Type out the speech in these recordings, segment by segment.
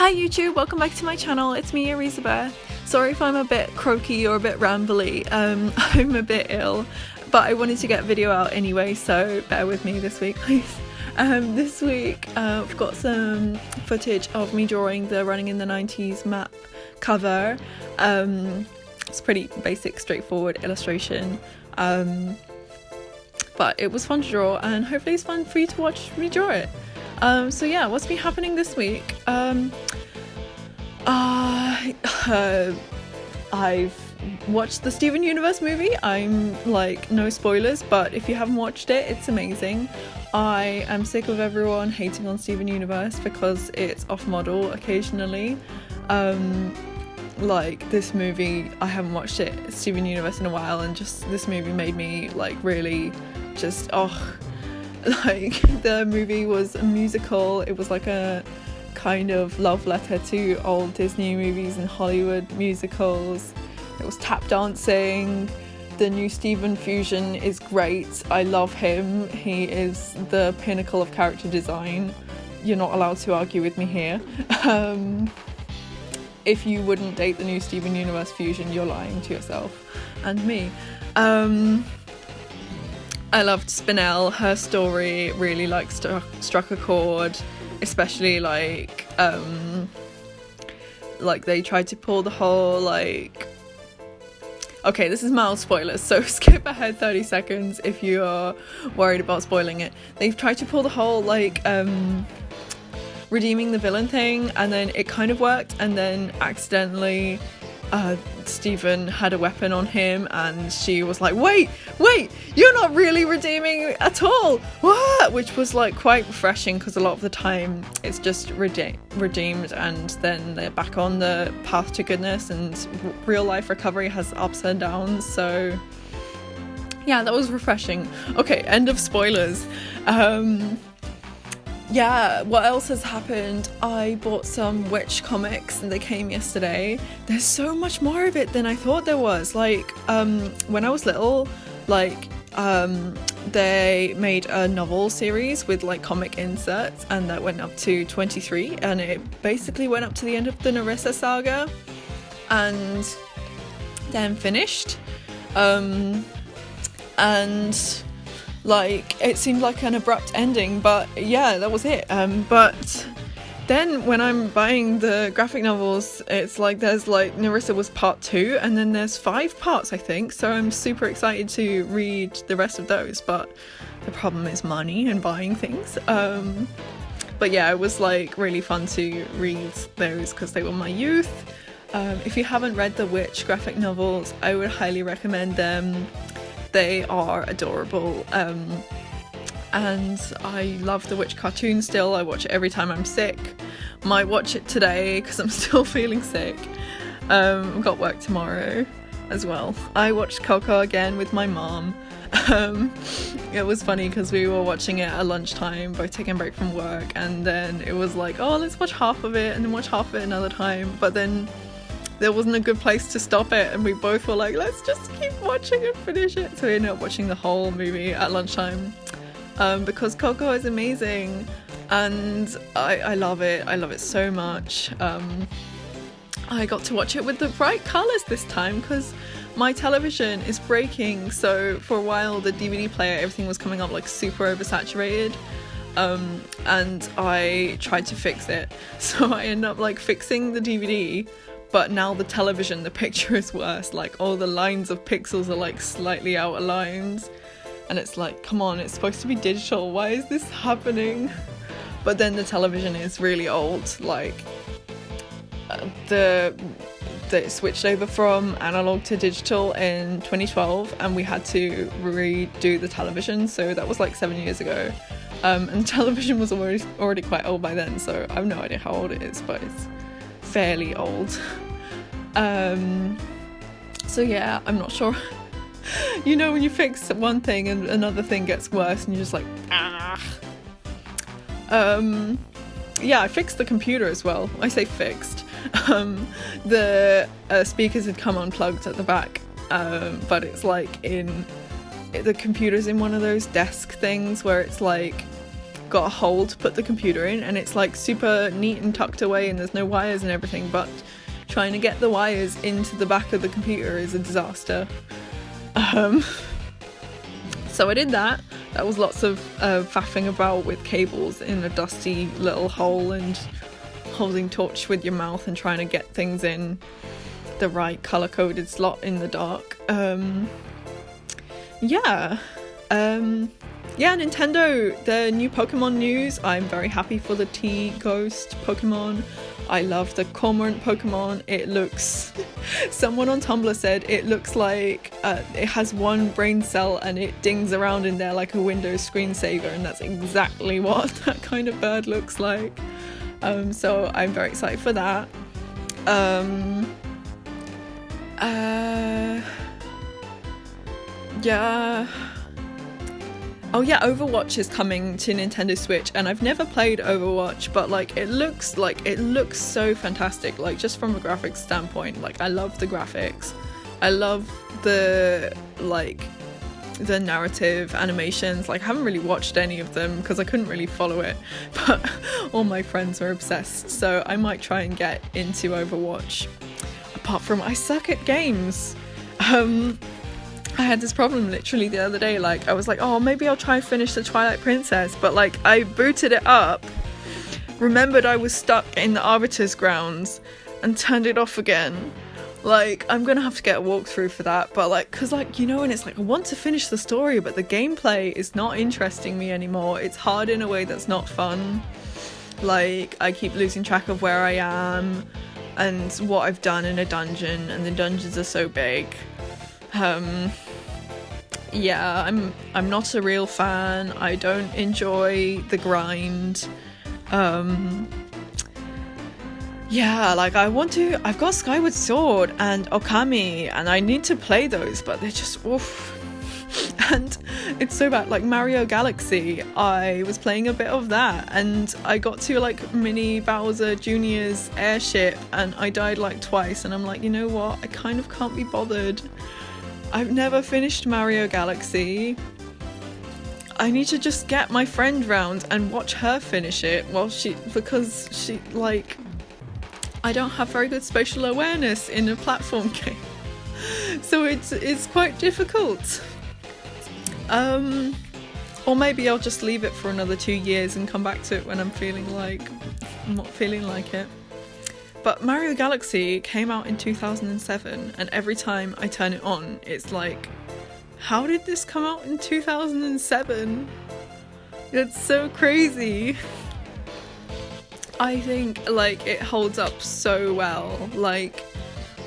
Hi YouTube, welcome back to my channel. It's me, Elizabeth. Sorry if I'm a bit croaky or a bit rambly. I'm a bit ill, but I wanted to get a video out anyway, so bear with me this week, please. This week I've got some footage of me drawing the Running in the 90s map cover. It's a pretty basic, straightforward illustration, but it was fun to draw, and hopefully it's fun for you to watch me draw it. So yeah, what's been happening this week? I've watched the Steven Universe movie. I'm like, no spoilers, but if you haven't watched it, it's amazing. I am sick of everyone hating on Steven Universe because it's off model occasionally. Like this movie, I haven't watched it, Steven Universe, in a while, and just this movie made me like really just like, the movie was a musical. It was like a kind of love letter to old Disney movies and Hollywood musicals. It was tap dancing. The new Steven fusion is great. I love him. He is the pinnacle of character design. You're not allowed to argue with me here. If you wouldn't date the new Steven Universe fusion, you're lying to yourself and me. I loved Spinel. Her story really like struck a chord, especially like they tried to pull the whole like, okay, this is mild spoilers, so skip ahead 30 seconds if you are worried about spoiling it. They've tried to pull the whole like redeeming the villain thing, and then it kind of worked, and then accidentally Steven had a weapon on him, and she was like, wait, you're not really redeeming at all, what? Which was like quite refreshing, because a lot of the time it's just redeemed and then they're back on the path to goodness, and real life recovery has ups and downs. So yeah, that was refreshing. Okay, end of spoilers. Yeah, what else has happened? I bought some Witch comics and they came yesterday. There's so much more of it than I thought there was. Like, when I was little, like, they made a novel series with like comic inserts, and that went up to 23, and it basically went up to the end of the Narissa saga and then finished. And like, it seemed like an abrupt ending, but yeah, that was it. But then when I'm buying the graphic novels, it's like there's like Narissa was part 2, and then there's 5 parts, I think, so I'm super excited to read the rest of those, but the problem is money and buying things. But yeah, it was like really fun to read those because they were my youth. If you haven't read the Witch graphic novels, I would highly recommend them. They are adorable, and I love the Witch cartoon still. I watch it every time I'm sick. Might watch it today because I'm still feeling sick. I've got work tomorrow as well. I watched Coco again with my mom. It was funny because we were watching it at lunchtime, both taking a break from work, and then it was like, oh, let's watch half of it and then watch half of it another time, but then there wasn't a good place to stop it, and we both were like, let's just keep watching and finish it. So we ended up watching the whole movie at lunchtime, because Coco is amazing, and I love it. I love it so much. I got to watch it with the right colours this time because my television is breaking, so for a while the DVD player, everything was coming up like super oversaturated. And I tried to fix it, so I ended up like fixing the DVD, but now the television, the picture is worse. Like, all the lines of pixels are like slightly out of lines, and it's like, come on, it's supposed to be digital, why is this happening? But then the television is really old, like they switched over from analog to digital in 2012, and we had to redo the television, so that was like 7 years ago. And the television was already quite old by then, so I have no idea how old it is, but it's fairly old. So yeah, I'm not sure. You know, when you fix one thing and another thing gets worse and you're just like, ah. Yeah, I fixed the computer as well. I say fixed. The speakers had come unplugged at the back, but it's like the computer's in one of those desk things where it's like got a hole to put the computer in, and it's like super neat and tucked away and there's no wires and everything, but trying to get the wires into the back of the computer is a disaster. So I did that. That was lots of faffing about with cables in a dusty little hole and holding torch with your mouth and trying to get things in the right color-coded slot in the dark. Nintendo, the new Pokemon news. I'm very happy for the T-Ghost Pokemon. I love the Cormorant Pokemon. It looks... Someone on Tumblr said it looks like it has one brain cell and it dings around in there like a Windows screensaver, and that's exactly what that kind of bird looks like. So I'm very excited for that. Overwatch is coming to Nintendo Switch, and I've never played Overwatch, but like it looks so fantastic, like just from a graphics standpoint. Like I love the graphics. I love the narrative animations. Like I haven't really watched any of them because I couldn't really follow it, but all my friends are obsessed, so I might try and get into Overwatch. Apart from I suck at games. I had this problem literally the other day. Like I was like, oh, maybe I'll try and finish the Twilight Princess, but like I booted it up, remembered I was stuck in the Arbiter's grounds, and turned it off again. Like I'm gonna have to get a walkthrough for that, but like, cause like, you know, and it's like I want to finish the story, but the gameplay is not interesting me anymore. It's hard in a way that's not fun. Like I keep losing track of where I am and what I've done in a dungeon, and the dungeons are so big. I'm not a real fan. I don't enjoy the grind. I've got Skyward Sword and Okami, and I need to play those, but they're just oof. And it's so bad. Like Mario Galaxy, I was playing a bit of that, and I got to like Mini Bowser Jr.'s airship, and I died like twice, and I'm like, you know what? I kind of can't be bothered. I've never finished Mario Galaxy. I need to just get my friend round and watch her finish it because she like, I don't have very good spatial awareness in a platform game. So it's quite difficult. Or maybe I'll just leave it for another 2 years and come back to it when I'm not feeling like it. But Mario Galaxy came out in 2007, and every time I turn it on, it's like, how did this come out in 2007? It's so crazy. I think like it holds up so well, like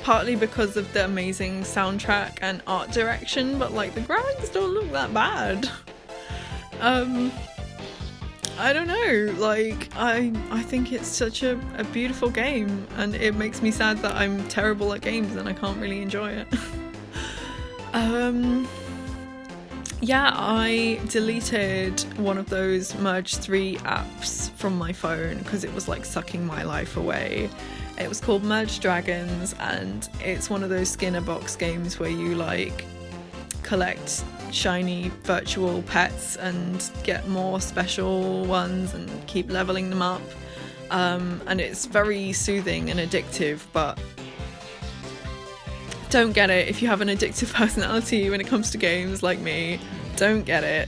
partly because of the amazing soundtrack and art direction, but like the graphics don't look that bad. I don't know, like I think it's such a beautiful game, and it makes me sad that I'm terrible at games and I can't really enjoy it. I deleted one of those Merge 3 apps from my phone because it was like sucking my life away. It was called Merge Dragons, and it's one of those Skinner box games where you like collect shiny virtual pets and get more special ones and keep leveling them up, and it's very soothing and addictive, but don't get it if you have an addictive personality when it comes to games like me. Don't get it.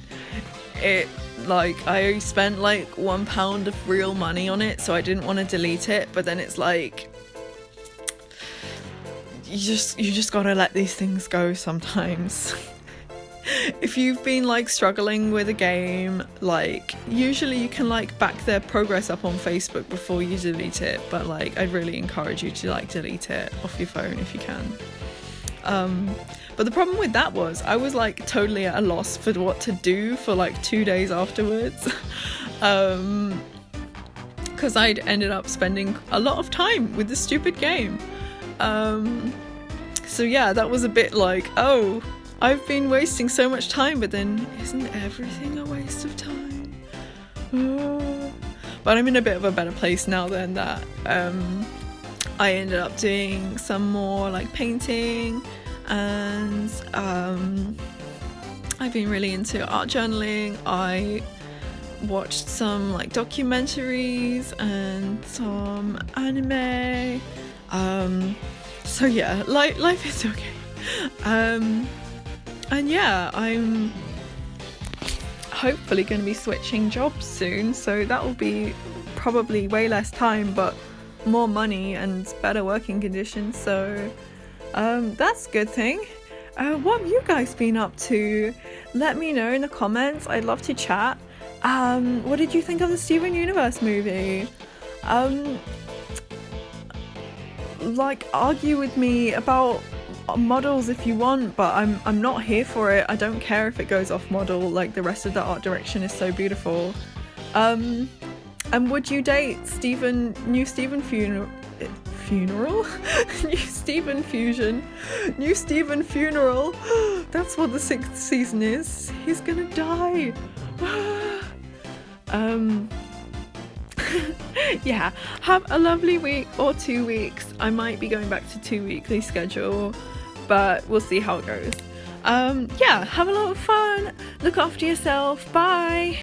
I spent like £1 of real money on it, so I didn't want to delete it, but then it's like you just gotta let these things go sometimes. If you've been like struggling with a game, like usually you can like back their progress up on Facebook before you delete it, but like I'd really encourage you to like delete it off your phone if you can. But the problem with that was I was like totally at a loss for what to do for like 2 days afterwards, because I'd ended up spending a lot of time with this stupid game. So yeah, that was a bit like, oh, I've been wasting so much time, but then isn't everything a waste of time? But I'm in a bit of a better place now than that. I ended up doing some more like painting, and I've been really into art journaling. I watched some like documentaries and some anime. So yeah, life is okay. And yeah, I'm hopefully going to be switching jobs soon, so that will be probably way less time but more money and better working conditions, so that's a good thing. What have you guys been up to? Let me know in the comments. I'd love to chat. What did you think of the Steven Universe movie? Like, argue with me about models if you want, but I'm not here for it. I don't care if it goes off model, like the rest of the art direction is so beautiful. And would you date New Steven Funeral? New Steven Funeral. That's what the 6th season is. He's gonna die. Yeah, have a lovely week or 2 weeks. I might be going back to 2-weekly schedule, but we'll see how it goes. Yeah, have a lot of fun. Look after yourself. Bye.